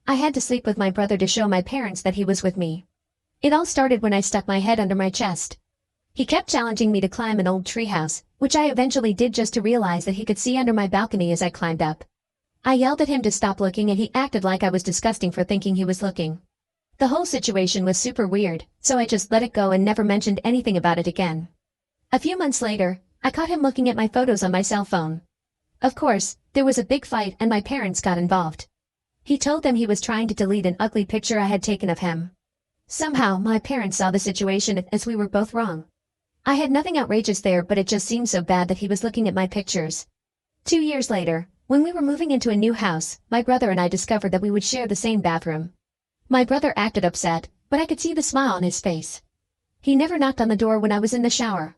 I had to sleep with my brother to show my parents that he was with me. It all started when I stuck my head under my chest. He kept challenging me to climb an old treehouse, which I eventually did just to realize that he could see under my balcony as I climbed up. I yelled at him to stop looking and he acted like I was disgusting for thinking he was looking. The whole situation was super weird, so I just let it go and never mentioned anything about it again. A few months later, I caught him looking at my photos on my cell phone. Of course, there was a big fight and my parents got involved. He told them he was trying to delete an ugly picture I had taken of him. Somehow, my parents saw the situation as we were both wrong. I had nothing outrageous there, but it just seemed so bad that he was looking at my pictures. 2 years later, when we were moving into a new house, my brother and I discovered that we would share the same bathroom. My brother acted upset, but I could see the smile on his face. He never knocked on the door when I was in the shower.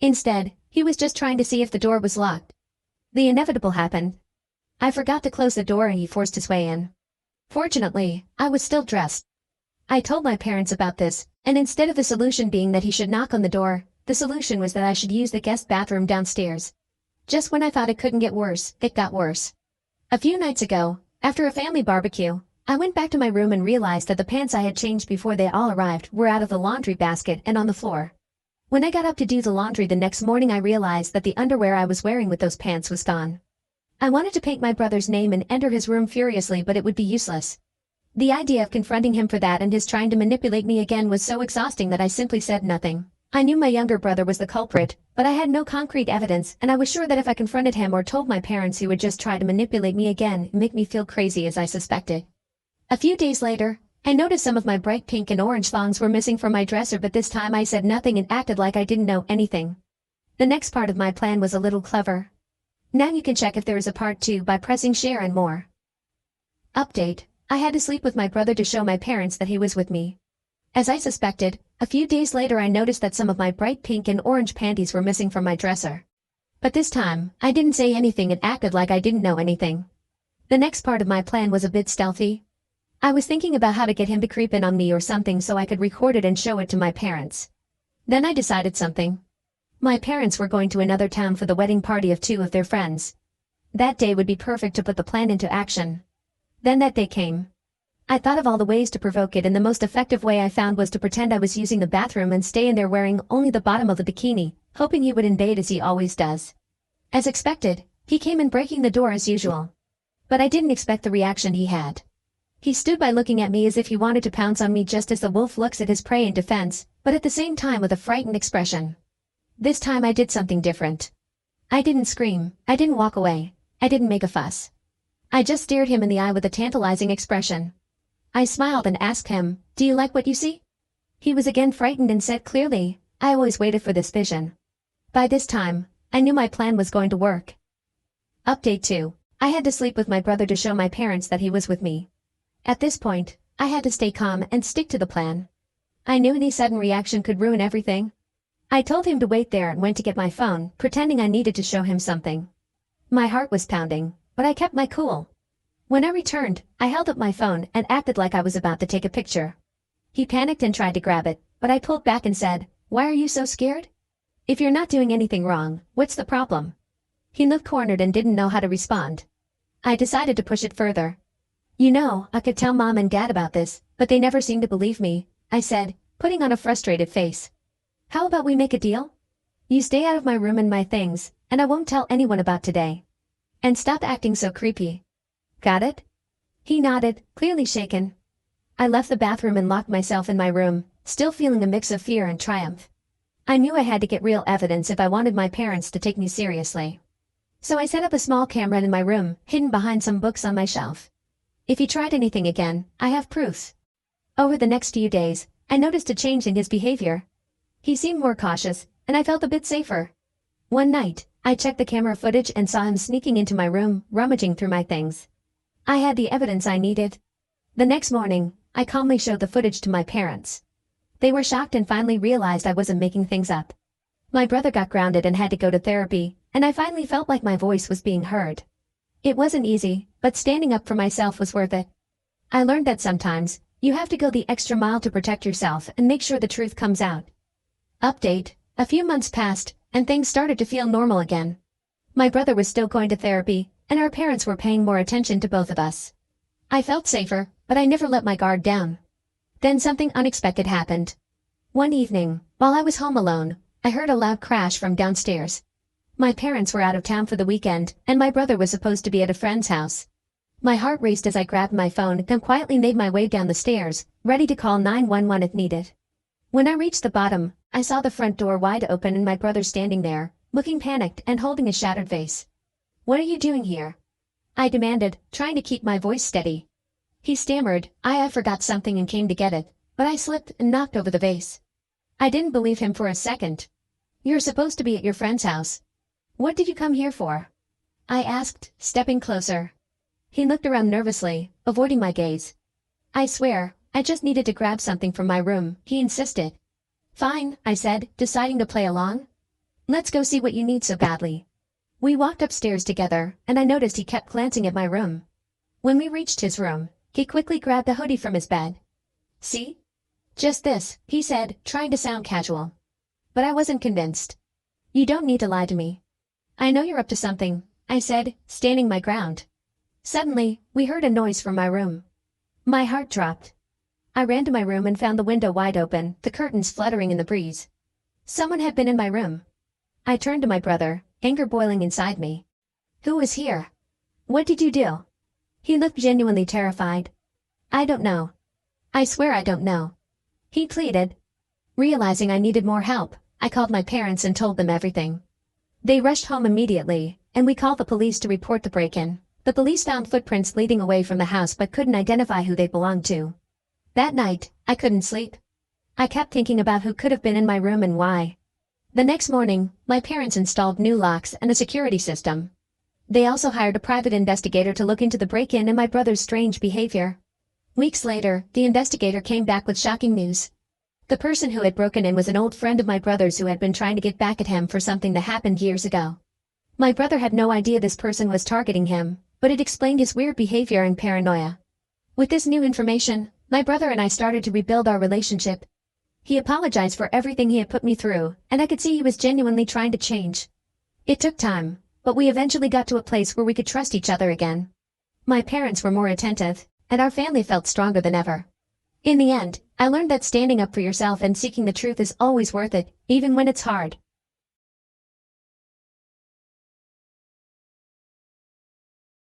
Instead, he was just trying to see if the door was locked. The inevitable happened. I forgot to close the door and he forced his way in. Fortunately, I was still dressed. I told my parents about this, and instead of the solution being that he should knock on the door, the solution was that I should use the guest bathroom downstairs. Just when I thought it couldn't get worse, it got worse. A few nights ago, after a family barbecue, I went back to my room and realized that the pants I had changed before they all arrived were out of the laundry basket and on the floor. When I got up to do the laundry the next morning, I realized that the underwear I was wearing with those pants was gone. I wanted to paint my brother's name and enter his room furiously, but it would be useless. The idea of confronting him for that and his trying to manipulate me again was so exhausting that I simply said nothing. I knew my younger brother was the culprit, but I had no concrete evidence, and I was sure that if I confronted him or told my parents, he would just try to manipulate me again and make me feel crazy as I suspected. A few days later, I noticed some of my bright pink and orange thongs were missing from my dresser, but this time I said nothing and acted like I didn't know anything. The next part of my plan was a little clever. Now you can check if there is a part 2 by pressing share and more. Update: I had to sleep with my brother to show my parents that he was with me. As I suspected, a few days later I noticed that some of my bright pink and orange panties were missing from my dresser. But this time, I didn't say anything and acted like I didn't know anything. The next part of my plan was a bit stealthy. I was thinking about how to get him to creep in on me or something so I could record it and show it to my parents. Then I decided something. My parents were going to another town for the wedding party of 2 of their friends. That day would be perfect to put the plan into action. Then that day came. I thought of all the ways to provoke it, and the most effective way I found was to pretend I was using the bathroom and stay in there wearing only the bottom of the bikini, hoping he would invade as he always does. As expected, he came in breaking the door as usual. But I didn't expect the reaction he had. He stood by looking at me as if he wanted to pounce on me, just as the wolf looks at his prey in defense, but at the same time with a frightened expression. This time I did something different. I didn't scream, I didn't walk away, I didn't make a fuss. I just stared him in the eye with a tantalizing expression. I smiled and asked him, "Do you like what you see?" He was again frightened and said clearly, "I always waited for this vision." By this time, I knew my plan was going to work. Update 2. I had to sleep with my brother to show my parents that he was with me. At this point, I had to stay calm and stick to the plan. I knew any sudden reaction could ruin everything. I told him to wait there and went to get my phone, pretending I needed to show him something. My heart was pounding, but I kept my cool. When I returned, I held up my phone and acted like I was about to take a picture. He panicked and tried to grab it, but I pulled back and said, "Why are you so scared? If you're not doing anything wrong, what's the problem?" He looked cornered and didn't know how to respond. I decided to push it further. "You know, I could tell Mom and Dad about this, but they never seem to believe me," I said, putting on a frustrated face. "How about we make a deal? You stay out of my room and my things, and I won't tell anyone about today. And stop acting so creepy. Got it?" He nodded, clearly shaken. I left the bathroom and locked myself in my room, still feeling a mix of fear and triumph. I knew I had to get real evidence if I wanted my parents to take me seriously. So I set up a small camera in my room, hidden behind some books on my shelf. If he tried anything again, I have proofs. Over the next few days, I noticed a change in his behavior. He seemed more cautious, and I felt a bit safer. One night, I checked the camera footage and saw him sneaking into my room, rummaging through my things. I had the evidence I needed. The next morning, I calmly showed the footage to my parents. They were shocked and finally realized I wasn't making things up. My brother got grounded and had to go to therapy, and I finally felt like my voice was being heard. It wasn't easy, but standing up for myself was worth it. I learned that sometimes, you have to go the extra mile to protect yourself and make sure the truth comes out. Update: a few months passed, and things started to feel normal again. My brother was still going to therapy, and our parents were paying more attention to both of us. I felt safer, but I never let my guard down. Then something unexpected happened. One evening, while I was home alone, I heard a loud crash from downstairs. My parents were out of town for the weekend, and my brother was supposed to be at a friend's house. My heart raced as I grabbed my phone and quietly made my way down the stairs, ready to call 911 if needed. When I reached the bottom, I saw the front door wide open and my brother standing there, looking panicked and holding a shattered vase. "What are you doing here?" I demanded, trying to keep my voice steady. He stammered, I forgot something and came to get it, but I slipped and knocked over the vase. I didn't believe him for a second. "You're supposed to be at your friend's house. What did you come here for?" I asked, stepping closer. He looked around nervously, avoiding my gaze. "I swear, I just needed to grab something from my room," he insisted. "Fine," I said, deciding to play along. "Let's go see what you need so badly." We walked upstairs together, and I noticed he kept glancing at my room. When we reached his room, he quickly grabbed the hoodie from his bed. "See? Just this," he said, trying to sound casual. But I wasn't convinced. "You don't need to lie to me." "I know you're up to something," I said, standing my ground. Suddenly, we heard a noise from my room. My heart dropped. I ran to my room and found the window wide open, the curtains fluttering in the breeze. Someone had been in my room. I turned to my brother, anger boiling inside me. "Who was here? What did you do?" He looked genuinely terrified. "I don't know. I swear I don't know," he pleaded. Realizing I needed more help, I called my parents and told them everything. They rushed home immediately, and we called the police to report the break-in. The police found footprints leading away from the house but couldn't identify who they belonged to. That night, I couldn't sleep. I kept thinking about who could have been in my room and why. The next morning, my parents installed new locks and a security system. They also hired a private investigator to look into the break-in and my brother's strange behavior. Weeks later, the investigator came back with shocking news. The person who had broken in was an old friend of my brother's who had been trying to get back at him for something that happened years ago. My brother had no idea this person was targeting him, but it explained his weird behavior and paranoia. With this new information, my brother and I started to rebuild our relationship. He apologized for everything he had put me through, and I could see he was genuinely trying to change. It took time, but we eventually got to a place where we could trust each other again. My parents were more attentive, and our family felt stronger than ever. In the end, I learned that standing up for yourself and seeking the truth is always worth it, even when it's hard.